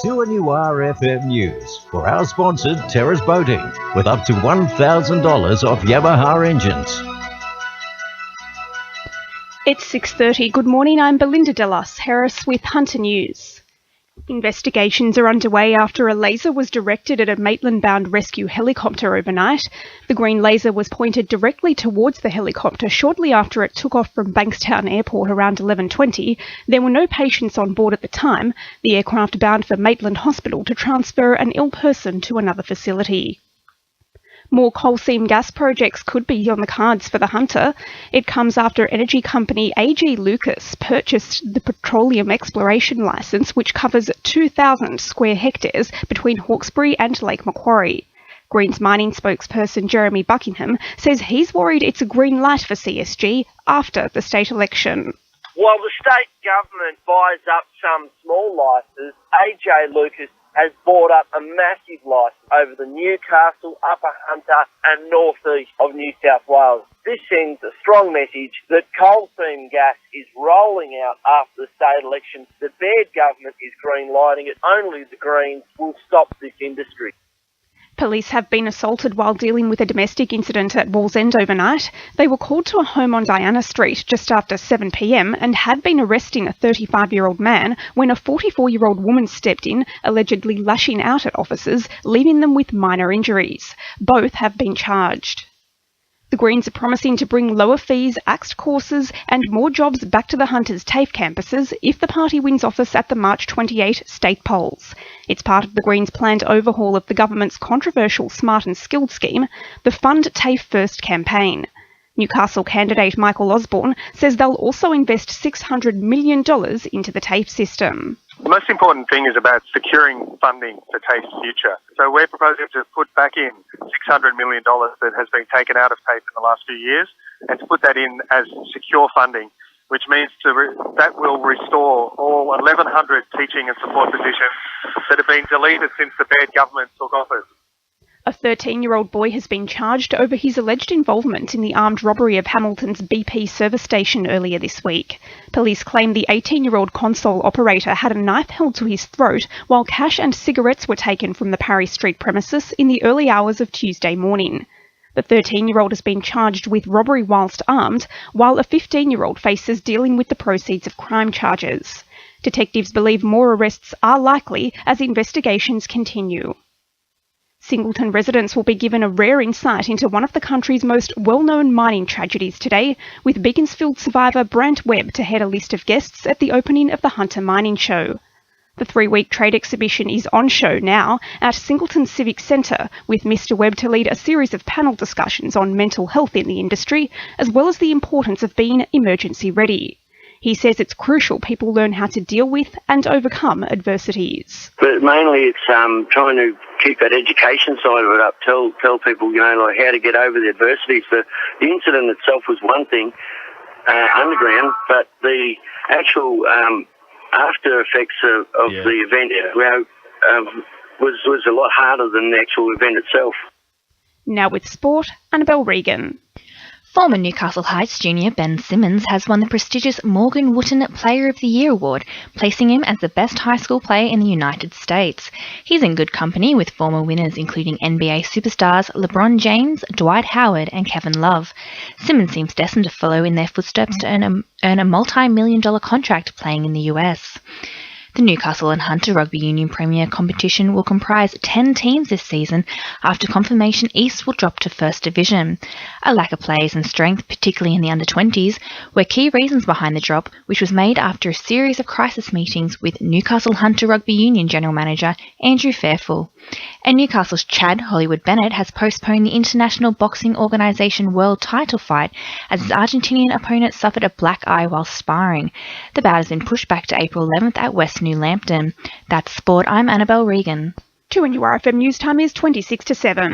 2NUR FM News for our sponsored Thurs Boating with up to $1,000 off Yamaha engines. It's 6:30. Good morning, I'm Belinda De Lasheras with Hunter News. Investigations are underway after a laser was directed at a Maitland-bound rescue helicopter overnight. The green laser was pointed directly towards the helicopter shortly after it took off from Bankstown Airport around 11:20. There were no patients on board at the time. The aircraft bound for Maitland Hospital to transfer an ill person to another facility. More coal seam gas projects could be on the cards for the Hunter. It comes after energy company AG Lucas purchased the petroleum exploration licence, which covers 2,000 square hectares between Hawkesbury and Lake Macquarie. Greens mining spokesperson Jeremy Buckingham says he's worried it's a green light for CSG after the state election. While the state government buys up some small licences, AJ Lucas has bought up a massive licence over the Newcastle, Upper Hunter and northeast of New South Wales. This sends a strong message that coal seam gas is rolling out after the state election. The Baird government is green-lighting it. Only the Greens will stop this industry. Police have been assaulted while dealing with a domestic incident at Wallsend overnight. They were called to a home on Diana Street just after 7 p.m. and had been arresting a 35-year-old man when a 44-year-old woman stepped in, allegedly lashing out at officers, leaving them with minor injuries. Both have been charged. The Greens are promising to bring lower fees, axed courses and more jobs back to the Hunters TAFE campuses if the party wins office at the March 28 state polls. It's part of the Greens' planned overhaul of the government's controversial Smart and Skilled scheme, the Fund TAFE First campaign. Newcastle candidate Michael Osborne says they'll also invest $600 million into the TAFE system. The most important thing is about securing funding for TAFE's future. So we're proposing to put back in $600 million that has been taken out of TAFE in the last few years and to put that in as secure funding, which means that will restore all 1,100 teaching and support positions that have been deleted since the Baird government took office. A 13-year-old boy has been charged over his alleged involvement in the armed robbery of Hamilton's BP service station earlier this week. Police claim the 18-year-old console operator had a knife held to his throat while cash and cigarettes were taken from the Parry Street premises in the early hours of Tuesday morning. The 13-year-old has been charged with robbery whilst armed, while a 15-year-old faces dealing with the proceeds of crime charges. Detectives believe more arrests are likely as investigations continue. Singleton residents will be given a rare insight into one of the country's most well-known mining tragedies today, with Beaconsfield survivor Brant Webb to head a list of guests at the opening of the Hunter Mining Show. The 3-week trade exhibition is on show now at Singleton Civic Centre, with Mr Webb to lead a series of panel discussions on mental health in the industry, as well as the importance of being emergency ready. He says it's crucial people learn how to deal with and overcome adversities. But mainly it's trying to keep that education side of it up, tell people, like how to get over the adversities. The incident itself was one thing, underground, but the actual after effects of the event was a lot harder than the actual event itself. Now with sport, Annabelle Regan. Former Newcastle Heights junior Ben Simmons has won the prestigious Morgan Wooten Player of the Year award, placing him as the best high school player in the United States. He's in good company with former winners including NBA superstars LeBron James, Dwight Howard and Kevin Love. Simmons seems destined to follow in their footsteps to earn a multi-million-dollar contract playing in the US. The Newcastle and Hunter Rugby Union Premier competition will comprise 10 teams this season after confirmation East will drop to First Division. A lack of players and strength, particularly in the under-20s, were key reasons behind the drop, which was made after a series of crisis meetings with Newcastle Hunter Rugby Union General Manager Andrew Fairfull. And Newcastle's Chad Hollywood Bennett has postponed the International Boxing Organisation World title fight as his Argentinian opponent suffered a black eye while sparring. The bout has been pushed back to April 11th at West New Lambton. That's sport. I'm Annabelle Regan. 2NUR FM News time is 26 to 7.